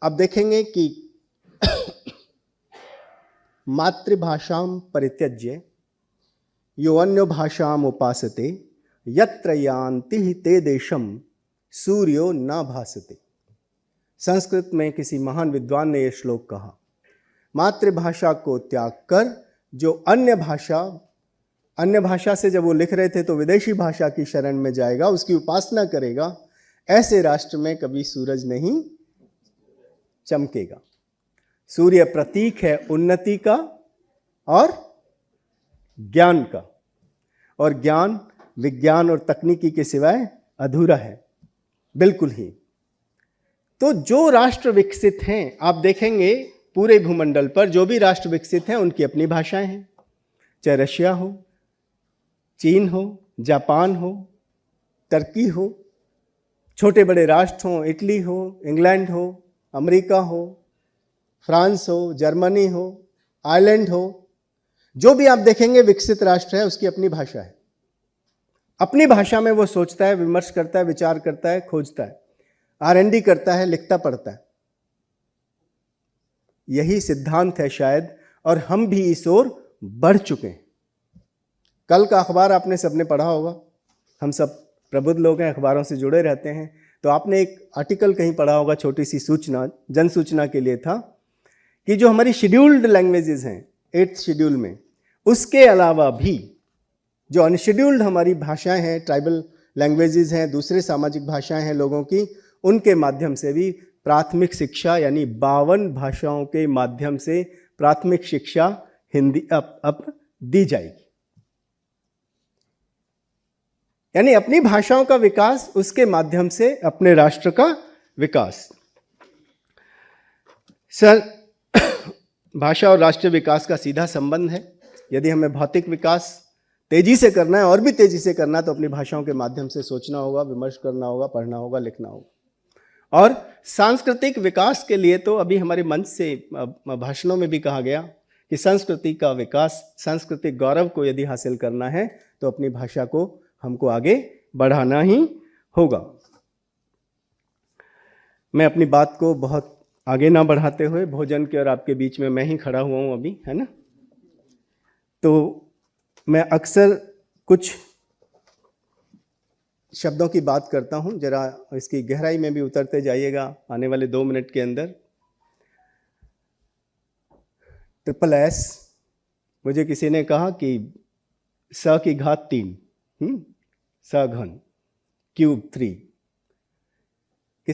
अब देखेंगे कि मातृभाषां परित्यज्य यो अन्यो भाषाम उपासते यत्र यान्ति हि ते देशम सूर्यो न भासते। संस्कृत में किसी महान विद्वान ने यह श्लोक कहा, मातृभाषा को त्याग कर जो अन्य भाषा से, जब वो लिख रहे थे तो विदेशी भाषा की शरण में जाएगा, उसकी उपासना करेगा, ऐसे राष्ट्र में कभी सूरज नहीं चमकेगा। सूर्य प्रतीक है उन्नति का और ज्ञान का, और ज्ञान विज्ञान और तकनीकी के सिवाय अधूरा है, बिल्कुल ही। तो जो राष्ट्र विकसित हैं, आप देखेंगे पूरे भूमंडल पर जो भी राष्ट्र विकसित हैं उनकी अपनी भाषाएं हैं, चाहे रशिया हो, चीन हो, जापान हो, टर्की हो, छोटे बड़े राष्ट्र हो, इटली हो, इंग्लैंड हो, अमेरिका हो, फ्रांस हो, जर्मनी हो, आयरलैंड हो, जो भी आप देखेंगे विकसित राष्ट्र है, उसकी अपनी भाषा है। अपनी भाषा में वो सोचता है, विमर्श करता है, विचार करता है, खोजता है, R&D करता है, लिखता पढ़ता है। यही सिद्धांत है शायद, और हम भी इस ओर बढ़ चुके हैं। कल का अखबार आपने सबने पढ़ा होगा, हम सब प्रबुद्ध लोग हैं, अखबारों से जुड़े रहते हैं, तो आपने एक आर्टिकल कहीं पढ़ा होगा, छोटी सी सूचना, जन सूचना के लिए था, कि जो हमारी शेड्यूल्ड लैंग्वेजेस हैं 8th शेड्यूल में, उसके अलावा भी जो अनशेड्यूल्ड हमारी भाषाएं हैं, ट्राइबल लैंग्वेजेस हैं, दूसरे सामाजिक भाषाएं हैं लोगों की, उनके माध्यम से भी प्राथमिक शिक्षा, यानी 52 भाषाओं के माध्यम से प्राथमिक शिक्षा हिंदी अब दी जाएगी। यानी अपनी भाषाओं का विकास, उसके माध्यम से अपने राष्ट्र का विकास। सर, भाषा और राष्ट्रीय विकास का सीधा संबंध है। यदि हमें भौतिक विकास तेजी से करना है, और भी तेजी से करना है, तो अपनी भाषाओं के माध्यम से सोचना होगा, विमर्श करना होगा, पढ़ना होगा, लिखना होगा। और सांस्कृतिक विकास के लिए तो अभी हमारे मंच से भाषणों में भी कहा गया कि संस्कृति का विकास, सांस्कृतिक गौरव को यदि हासिल करना है तो अपनी भाषा को हमको आगे बढ़ाना ही होगा। मैं अपनी बात को बहुत आगे ना बढ़ाते हुए, भोजन के और आपके बीच में मैं ही खड़ा हुआ हूँ अभी, है ना, तो मैं अक्सर कुछ शब्दों की बात करता हूं, जरा इसकी गहराई में भी उतरते जाइएगा आने वाले 2 मिनट के अंदर। SSS, मुझे किसी ने कहा कि स की घात 3, स घन, क्यूब 3,